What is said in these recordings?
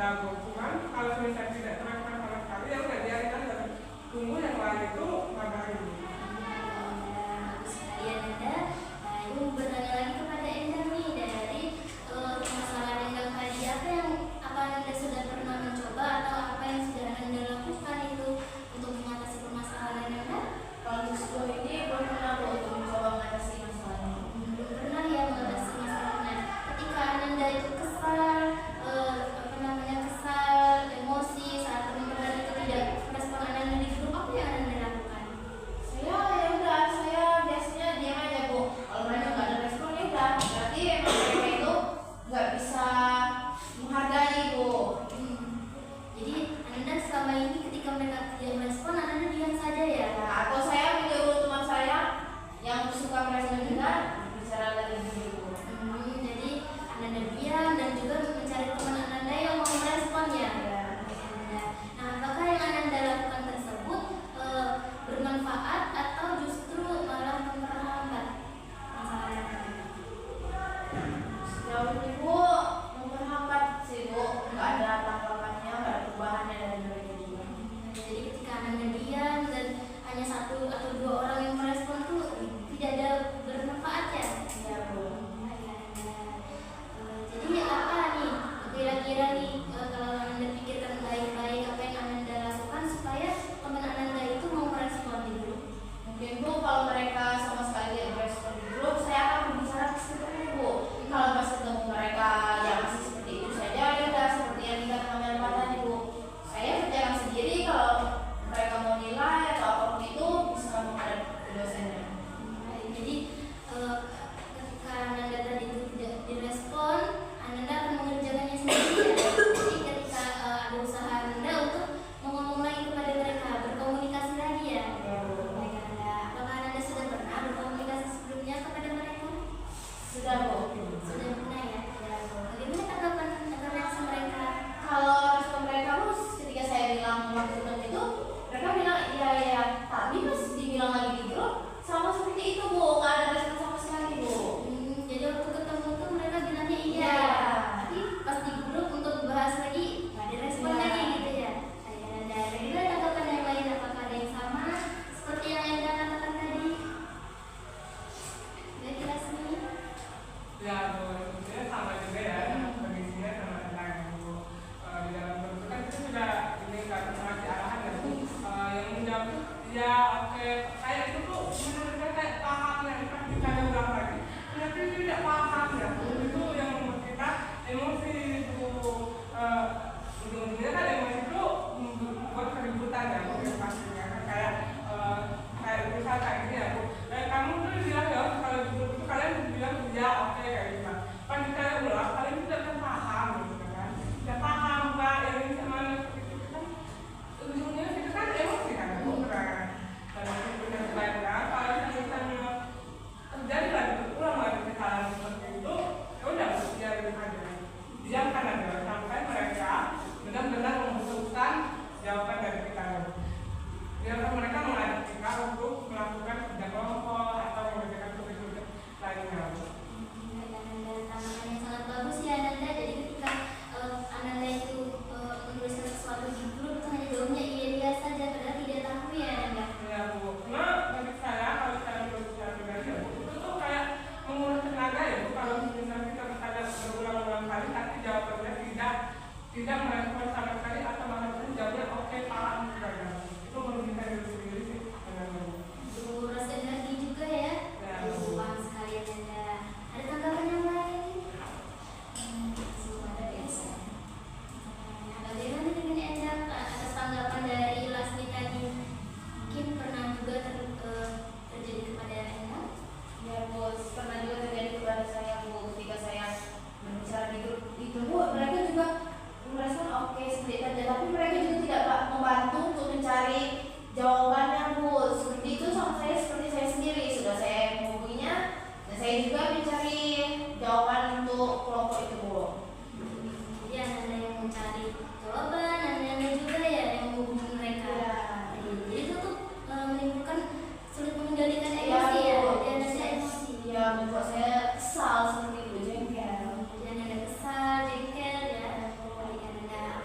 Ya Bu, cuman kalau misalnya tidak terangkan sama sekali ya udah biarin aja, tunggu yang lain itu ngabarin. Sekalian Anda, Ibu bertanya lagi kepada Enda nih dari permasalahan yang Anda tadi, apa Anda sudah pernah mencoba atau apa yang sudah Anda lakukan itu untuk mengatasi permasalahan Anda? Kalau sejauh ini belum pernah Bu untuk mencoba mengatasi masalahnya. Belum pernah ya mengatasi masalahnya. Ketika Anda itu kesal, emosi saat teman-teman itu tidak merespon Anda di grup, apa yang Anda lakukan? Saya ya udah, saya biasanya diam aja Bu. Kalau mereka nggak ada respon ya udah, berarti emang mereka itu nggak bisa menghargai Bu. Jadi Anda selama ini ketika mereka tidak merespon, Anda diam saja ya? Atau saya menyuruh teman saya yang suka merespon juga bicara lagi dulu. Jadi Anda diam dan juga mencari teman Anda yang mau merespon ya? Nah, apakah yang Anda lakukan tersebut bermanfaat atau justru malah memperlambat masalah Anda? Sejauh ini Bu memperhambat sih Bu, nggak ada tanggapannya, nggak ada perubahannya dari mereka juga. Jadi ketika Anda diam dan hanya satu atau dua orang yang merespon tuh tidak ada bermanfaat ya? Iya Bu. Jadi apa nih kira-kira nih kalau Anda pikirkan baik-baik apa yang Anda lakukan supaya teman Anda itu mau merespon di grup? Mungkin Bu kalau mereka sama sekali tidak merespon di grup, saya akan berbicara seperti itu Bu. Kalau pas ketemu mereka yang masih seperti itu saja, ya udah seperti yang dikatakan Mbak tadi Bu. Saya berjalan sendiri, kalau mereka mau nilai atau apapun itu bisa menghadap ke dosennya. Jadi ketika Anda tadi itu tidak direspon, Anda akan mengerjakannya sendiri ya. Jadi ketika ada usaha Anda untuk ngomong lagi kepada mereka, berkomunikasi lagi ya. Apakah Anda sudah pernah berkomunikasi sebelumnya kepada mereka? Sudah Bu. Sudah pernah ya. Bagaimana tanggapan atau reaksi mereka? Kalau respon mereka Bu, ketika saya bilang waktu itu, mereka bilang iya ya. Tapi pas dibilang lagi di grup, sama seperti itu Bu, nggak ada respon sama sekali Bu. Jadi waktu ketemu tuh mereka bilangnya iya. Iya. Tapi pas di grup untuk bahas lagi, nggak ada respon Iya. lagi gitu ya. Ada bagaimana tanggapan yang lain? Apakah ada yang sama seperti yang Anda katakan tadi? Udah jelas nih. Ya Bu, sebenarnya sama juga ya, kondisinya sama tentang Bu. Di dalam grup itu kan kita sudah ini kan ngasih arahan ya Bu. Yang menjawab ya oke, kayak itu tuh menurut saya kayak paham ya, kan kita ada ulang lagi. Ternyata itu tidak paham ya Bu, itu yang membuat kita emosi Bu. Ujung-ujungnya kan emosi itu membuat keributan ya Bu, yang pastinya kan kayak misal kayak gini ya Bu. Kamu tuh bilang ya kalau di grup itu kalian bilang ya oke kayak gitu. Pas kita ulang kalian tidak akan paham gitu kan. Tidak paham Kak, yang ini sama seperti itu kan. Ujungnya kita kan emosi kan Bu, kan. Dan itu punya sebaiknya kalau misalnya terjadi lagi berulang lagi kesalahan seperti itu, ya udah biarin aja. Diamkan aja sampai mereka benar-benar membutuhkan jawaban dari kita. Biarkan mereka mengajak kita untuk melakukan kerja kelompok atau mengerjakan tugas-tugas lainnya. Tanggapan yang sangat bagus ya Ananda. Jadi ketika Ananda itu menuliskan sesuatu di grup itu hanya jawabnya iya saja, padahal tidak tahu ya Ananda. Ya Bu, cuma bagi saya kalau saya menulis secara pribadi ya Bu, itu tuh kayak menguras tenaga ya Bu. Kalau misalnya kita bertanya berulang-ulang kali tapi jawabannya tidak merespon sama sekali atau bahkan jawabnya oke paham saja. Itu merugikan diri sendiri sih. Menguras energi juga ya. Paham sekali Ananda. Ada tanggapan yang lain? Semua ada biasa. Bagaimana dengan Anda atas tanggapan dari Lasmi tadi? Mungkin pernah juga terjadi kepada Anda? Ya Bu, pernah juga terjadi kepada saya Bu, ketika saya berbicara di grup itu Bu, mereka juga merespon oke seperti itu, tapi mereka juga tidak membantu untuk mencari jawabannya Bu. Seperti itu sama saya, seperti saya sendiri sudah saya menghubunginya dan saya juga mencari jawaban untuk kelompok itu Bu. Jadi Anda yang mencari jawaban, Anda juga ya yang menghubungi mereka. Jadi itu tuh menimbulkan sulit mengendalikan emosi ya. Dan ada emosi. Ya, membuat saya kesal seperti itu, jengkel. Dan Anda kesal, jengkel ya. Anda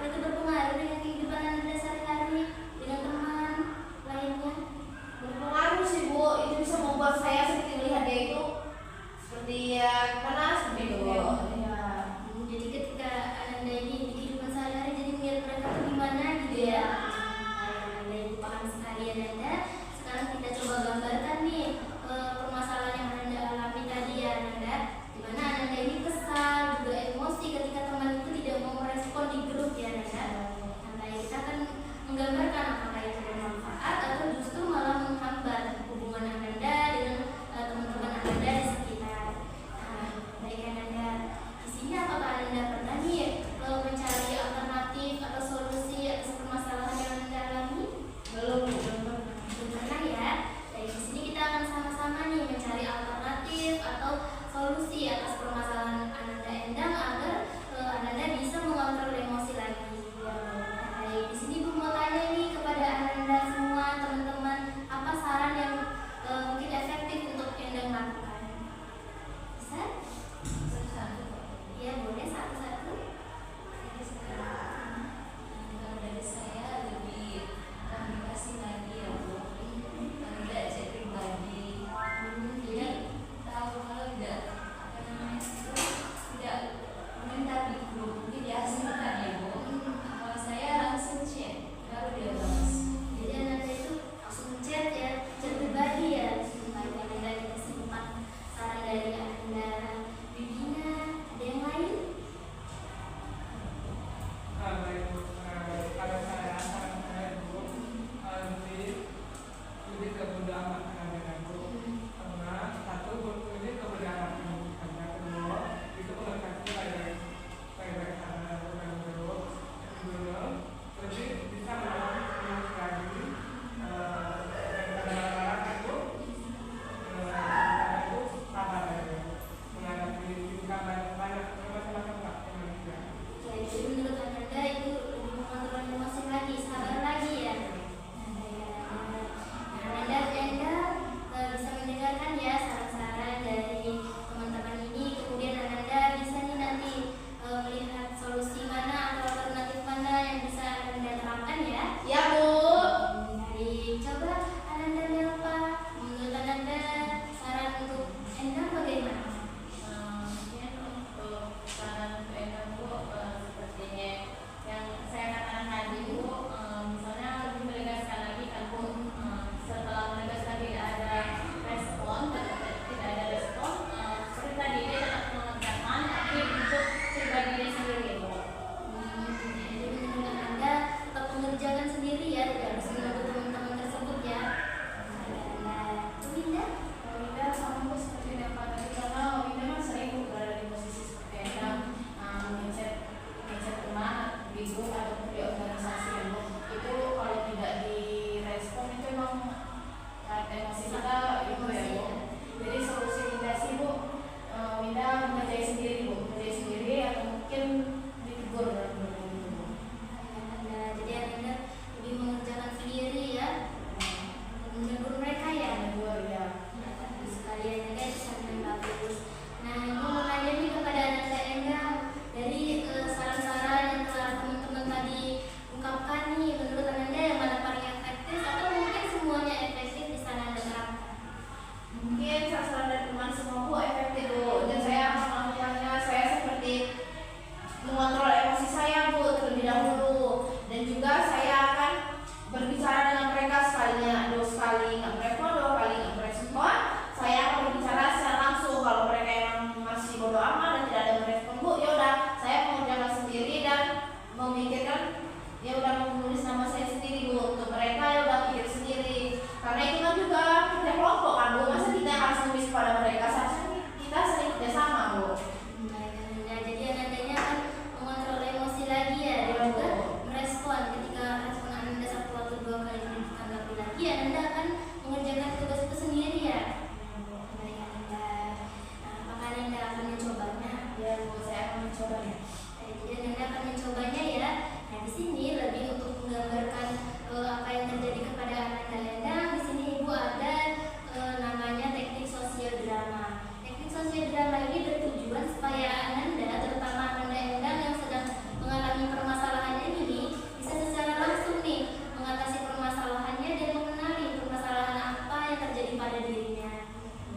dirinya.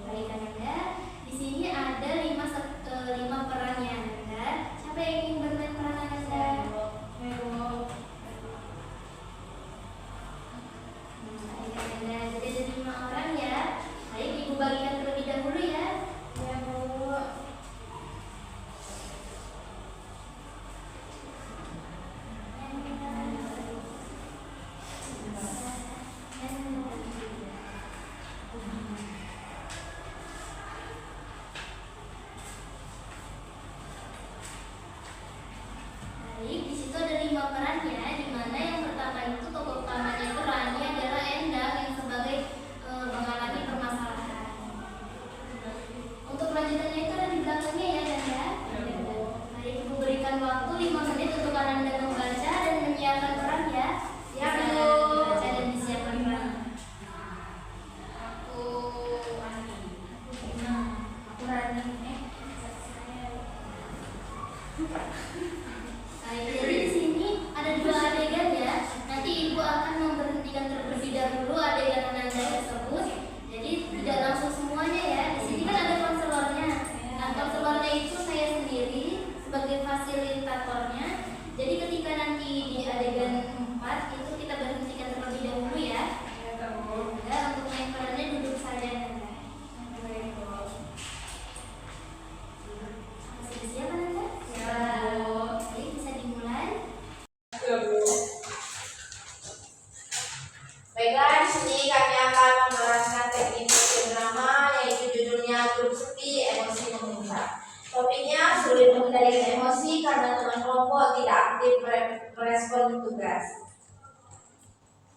Baik Ananda, di sini ada 5 perannya Ananda. Siapa yang ingin bermain peran Ananda? Baik Ananda, jadi ada 5 orang ya. Baik, Ibu bagikan terlebih dahulu ya. Ya Bu. Baik, di situ ada 5 perannya, di mana yang pertama itu tokoh utamanya itu Rani adalah Endang yang sebagai mengalami permasalahan. Untuk kelanjutannya itu ada di belakangnya ya Nanda. Baik, Ibu berikan waktu 5 menit untuk Anda membaca dan menyiapkan peran ya. Ya, Bisa Bu. dibaca dan disiapkan peran. Aku Rani. Baik, jadi di sini ada 2 adegan ya. Nanti Ibu akan memberhentikan terlebih dahulu adegan Ananda tersebut. Jadi tidak langsung semuanya ya. Di sini kan ada konselornya. Nah, konselornya itu saya sendiri sebagai fasilitatornya. Jadi ketika nanti di adegan 4 itu kita berhentikan terlebih dahulu ya. Ya, untuk main perannya duduk saja Nanda. Masih siap Nanda? Siap. Baik, bisa dimulai. Ya Bu. Baiklah, di sini kami akan menerangkan teknik drama yaitu judulnya Grup Sepi Emosi Memuncak. Topiknya sulit mengendalikan emosi karena teman kelompok tidak aktif merespon tugas.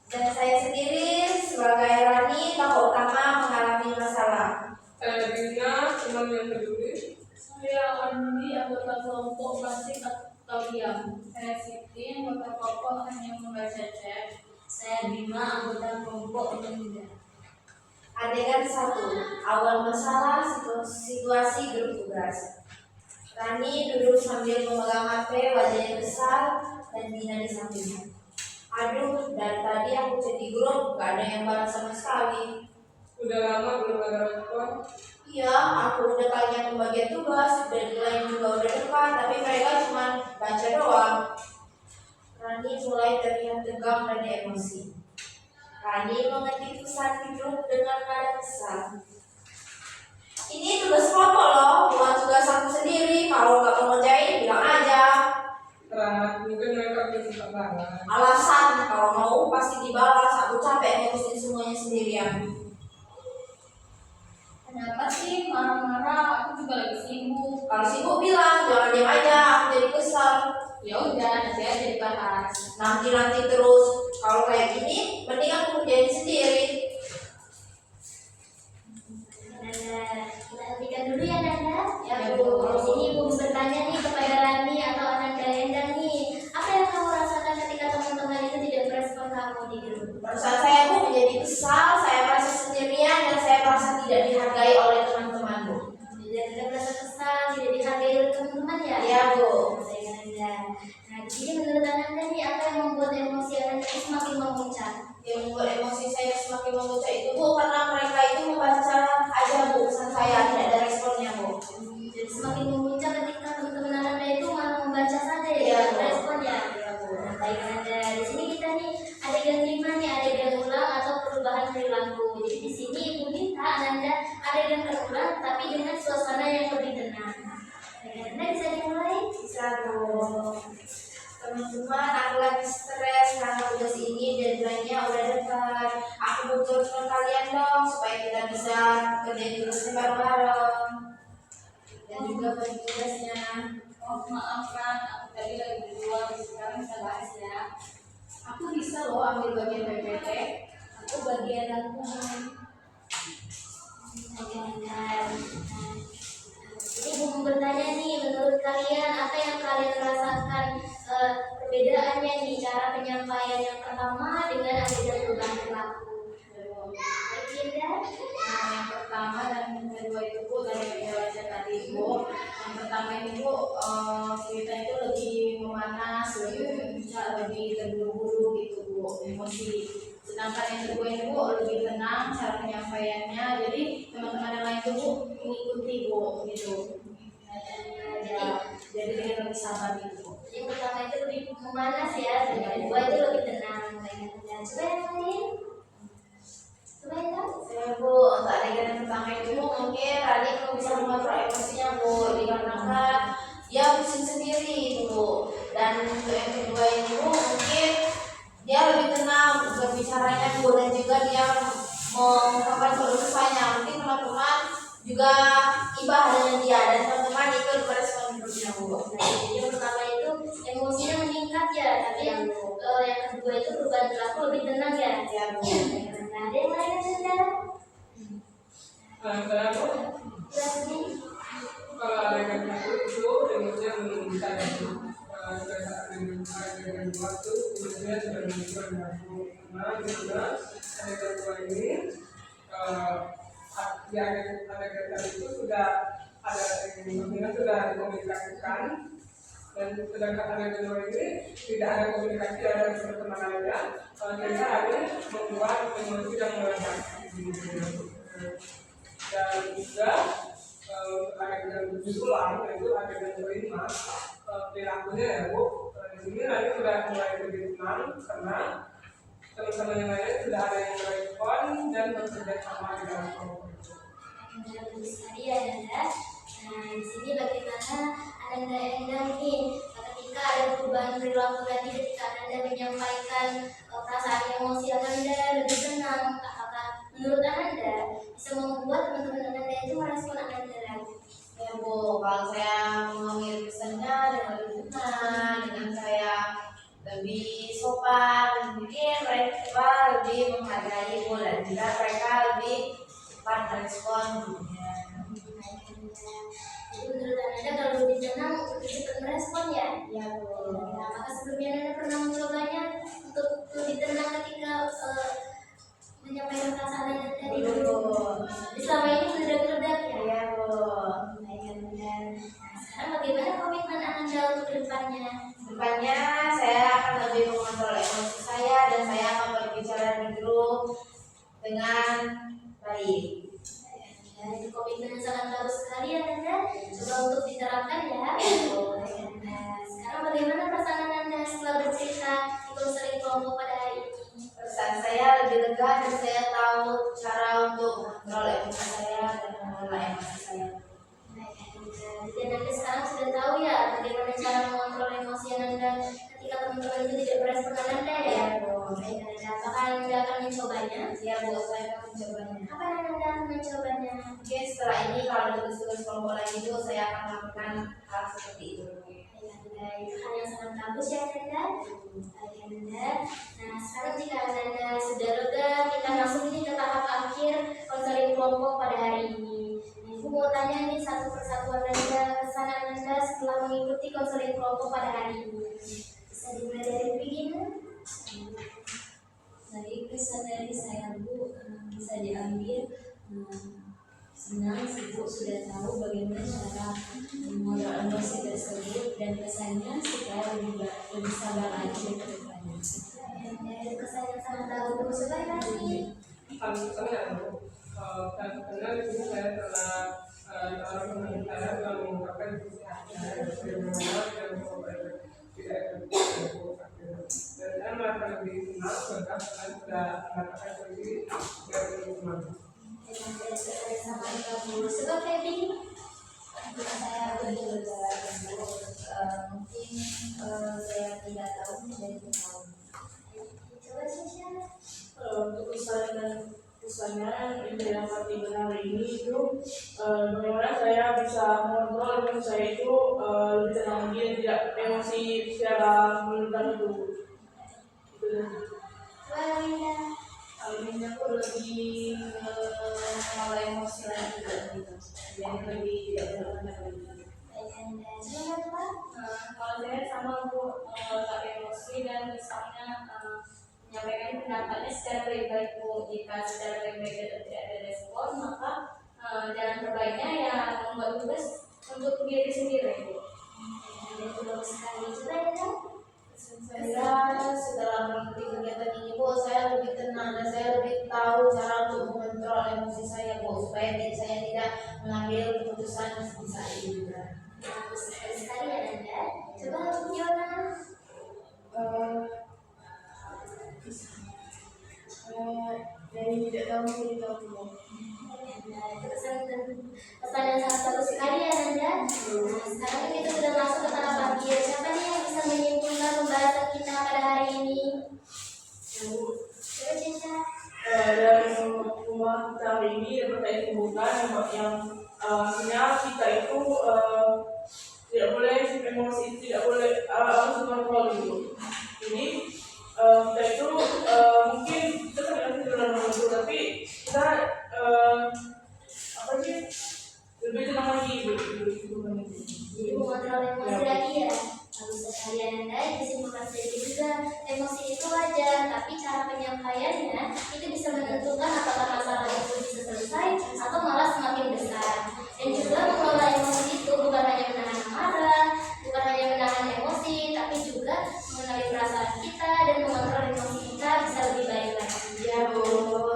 Dan saya sendiri sebagai Rani, tokoh utama mengalami masalah. Saya Dina, teman yang peduli. Saya Andi, anggota kelompok plastik atau diam. Saya Siti, anggota kelompok hanya membaca chat. Saya Bima, anggota kelompok menunda. Adegan 1. Awal masalah situasi grup tugas. Rani duduk sambil memegang HP, wajahnya besar dan Dina di sampingnya. Aduh, dari tadi aku chat di grup, gak ada yang balas sama sekali. Udah lama belum ada respon. Iya, aku udah tanya pembagian tugas, deadline juga udah dekat, tapi mereka cuma baca doang. Rani mulai terlihat tegang dan emosi. Rani mengetik pesan di grup dengan nada kesal. Ini tugas kelompok loh, bukan tugas aku sendiri. Kalau nggak mau ngerjain, bilang aja. Rat, mungkin mereka belum minta balas. Alasan kalau mau pasti dibalas. Aku capek ngurusin semuanya sendirian. Kenapa sih marah-marah? Aku juga lagi sibuk. Kalau sibuk bilang, jangan diam aja. Aku jadi kesal. Ya udah, nanti aja dibahas. Nanti terus. Kalau kayak gini, mending aku kerjain sendiri. Nanda, kita hentikan dulu ya Nanda. Ya, Bu. Bu. Di sini Ibu bertanya nih kepada Rani atau Ananda Endang nih. Apa yang kamu rasakan ketika teman-teman itu tidak merespon kamu di grup? Perasaan saya Bu menjadi kesal. Saya merasa sendirian dan saya merasa tidak dihargai oleh teman-teman Bu. Tidak merasa kesal, tidak dihargai oleh teman-teman ya? Iya Bu. Baik Ananda. Nah, di sini menurut Ananda nih apa yang membuat emosi Ananda itu semakin memuncak? Yang membuat emosi saya semakin memuncak itu Bu, karena mereka itu membaca aja Bu pesan saya, tidak ada responnya Bu. Jadi semakin memuncak ketika teman-teman Ananda itu malah membaca saja ya, Iya, tidak Bu. respon ya. Nah, baik Ananda. Di sini kita nih adegan 5 nih, adegan ulang atau perubahan perilaku. Jadi di sini Ibu minta Ananda adegan terulang tapi dengan suasana yang lebih tenang. Baik Ananda, bisa dimulai? Bisa Bu. Teman-teman, aku lagi stres karena tugas ini deadline-nya udah dekat. Aku butuh respon kalian dong supaya kita bisa kerjain tugasnya bareng-bareng. Dan juga bagi tugasnya. Oh, maaf Ran, aku tadi lagi di luar, sekarang bisa bahas ya. Aku bisa loh ambil bagian PPT. Aku bagian rangkuman. Baik Ananda. Ini Ibu mau bertanya nih, menurut kalian apa yang kalian rasakan perbedaannya nih cara penyampaian yang pertama dengan adegan perubahan perilaku? Baik Linda. Nah, yang pertama dan yang kedua itu Bu, dari penjelasan tadi Bu. Yang pertama itu Bu, kita itu lebih memanas, lebih memuncak, lebih terburu-buru gitu Bu, emosi. Sedangkan yang kedua itu Bu, lebih tenang. tenang cara penyampaiannya, jadi teman-teman yang lain tuh Bu mengikuti Bu gitu. Jadi dengan lebih sabar gitu Bu. Yang pertama itu lebih memanas ya, yang kedua itu lebih tenang. Dan coba yang lain, coba yang lain. Saya Bu, untuk adegan yang pertama itu Bu, mungkin Rani belum bisa mengontrol emosinya Bu, dikarenakan dia pusing sendiri Bu. Dan untuk yang kedua ini Bu, mungkin dia lebih tenang berbicaranya Bu, dan juga dia mengungkapkan keluhannya. Mungkin teman-teman juga ibah dengan dia, dan teman-teman ikut merespon hidupnya Bu. Jadi yang pertama itu emosinya meningkat ya, tapi yang kedua itu perubahan perilaku lebih tenang ya. Ya Bu. Nah, ada yang lain Nanda? Saya pun Berarti kalau ada yang itu emosinya meningkat itu pada saat dengan waktu kemudian sudah menunjukkan aku karena juga ada kedua ini di adegan itu sudah ada yang sudah dikomunikasikan, dan sedangkan adegan kedua ini tidak ada komunikasi, ada pertemanan aja, sehingga ada membuat emosi yang meledak dan juga adegan visual itu adegan kelima perilakunya ya Bu. Di sini nanti sudah mulai lebih tenang karena teman-teman yang lain sudah ada yang merespon dan bekerja sama di dalam kelompok itu. bagus sekali ya Nanda. Nah, di sini bagaimana Ananda nih ketika ada perubahan perilaku tadi, ketika Ananda menyampaikan perasaan emosi Ananda lebih tenang, apakah menurut Ananda bisa membuat teman-teman Ananda itu merespon Ananda lagi? Ya Bu, kalau saya mengambil pesannya dengan lebih tenang, dengan saya lebih sopan, mungkin mereka lebih menghargai Bu, dan juga mereka lebih cepat merespon. Jadi menurut Ananda kalau lebih tenang lebih cepat merespon ya? Ya Bu. Nah, apakah sebelumnya Ananda pernah mencobanya untuk lebih tenang ketika menyampaikan perasaan Ananda tadi dulu? Jadi selama ini meledak-ledak ya? Ya Bu. Nah, sekarang bagaimana komitmen Ananda untuk kedepannya? Depannya saya akan lebih mengontrol emosi saya, dan saya akan berbicara di grup dengan baik. Ya, itu komitmen yang sangat bagus sekali ya Nanda. Coba untuk diterapkan ya. Nah, sekarang bagaimana perasaan Nanda setelah bercerita di konseling kelompok pada hari ini? Perasaan saya lebih lega, dan saya tahu cara untuk mengontrol emosi saya dan mengelola emosi saya. Dan Nanda sekarang sudah tahu ya bagaimana cara mengontrol emosi Nanda ketika teman-teman itu tidak merespon Nanda ya. Baik Nanda, apakah Nanda akan mencobanya? Ya Bu, saya akan mencobanya. Apa yang Nanda akan mencobanya? Mungkin setelah ini kalau ada tugas-tugas kelompok lagi itu, saya akan melakukan hal seperti itu. Nanda, itu hal yang sangat bagus ya Nanda. Baik Nanda. Nah, sekarang jika Nanda sudah lega, kita langsung ini ke tahap akhir konseling kelompok pada hari ini. Aku mau tanya nih satu persatu Nanda, kesan Nanda setelah mengikuti konseling kelompok pada hari ini. Bisa dimulai dari begini? Dari kesan dari saya Bu bisa diambil senang Bu sudah tahu bagaimana cara mengontrol emosi tersebut, dan kesannya supaya lebih sabar lagi ke depannya. Dari kesan yang sangat bagus, coba lagi. Saya karena di sini saya telah teman saya telah mengungkapkan bagaimana dan tidak dan saya merasa lebih senang karena saya sudah mengatakan sendiri dari teman. Dari kesan yang sangat bagus, coba Feby. Saya berdoa mungkin saya tidak tahu menjadi tahu. Coba Sisha. Untuk misalnya yang saya dapati hari ini itu bagaimana saya bisa mengontrol emosi saya itu lebih tenang lagi dan tidak emosi secara meledak itu. Coba Linda. Kalau ini aku lebih mengelola emosi lagi gitu, jadi lebih tidak berlebihan lagi. Baik Nanda, coba Pak. Kalau saya sama Bu, tak emosi dan misalnya menyampaikan pendapatnya secara baik-baik Bu. Jika secara baik-baik tidak ada respon, maka jalan terbaiknya ya membuat tugas untuk diri sendiri Bu. Ada bagus sekali, coba ya. Saya setelah mengikuti kegiatan ini Bu, saya lebih tenang dan saya lebih tahu cara untuk supaya saya tidak mengambil keputusan saat ini juga. Bagus sekali ya Nanda. Coba untuk Yona. Dari tidak tahu menjadi tahu dulu. Nah, itu pesan yang sangat bagus sekali ya Nanda. Nah, sekarang kita sudah masuk ke tahap akhir. Siapa nih yang bisa menyimpulkan pembahasan kita pada hari ini? Coba Cica. Dari pembahasan kita hari ini dapat saya simpulkan yang artinya kita itu tidak boleh emosi, tidak boleh harus kontrol gitu. Jadi kita itu mungkin kita kadang dalam membantu, tapi kita apa sih lebih tenang lagi gitu. Jadi mengontrol emosi lagi ya. Bagus sekali ya Nanda. Disimpulkan sedikit juga, emosi itu wajar, tapi cara penyampaiannya itu bisa menentukan apakah masalah itu bisa selesai atau malah semakin besar. Dan juga mengelola emosi itu bukan hanya menahan marah, bukan hanya menahan emosi, tapi juga mengenali perasaan kita dan mengontrol emosi kita bisa lebih baik lagi. Ya Bu.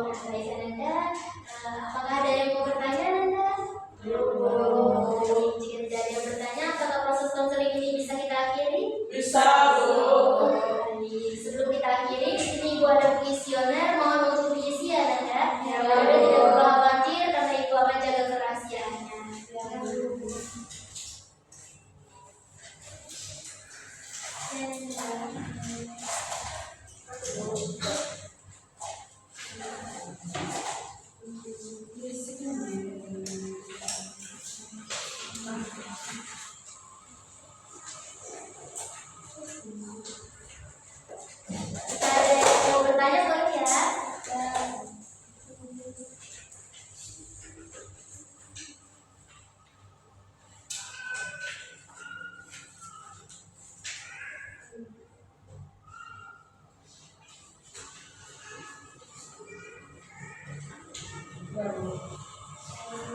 Nah, baik Nanda. Apakah ada yang mau bertanya Nanda? Jika tidak ada yang bertanya, apakah proses konseling ini bisa kita akhiri? Bisa Bu. Sebelum kita akhiri, di sini Ibu ada kuesioner, mohon untuk diisi ya Nanda. Anda tidak perlu khawatir karena Ibu akan jaga kerahasiaannya. Jika ada yang mau bertanya boleh ya.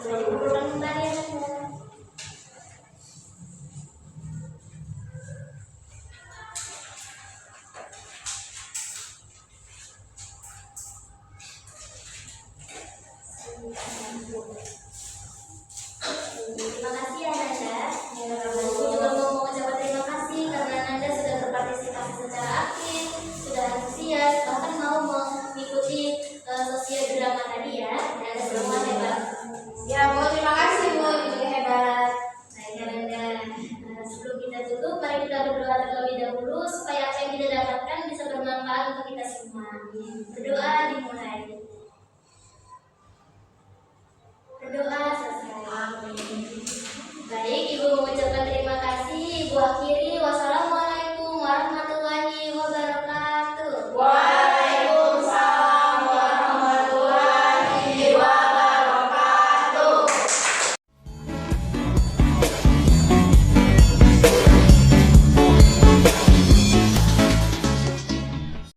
Ulang kembali ya Nanda. Terima kasih ya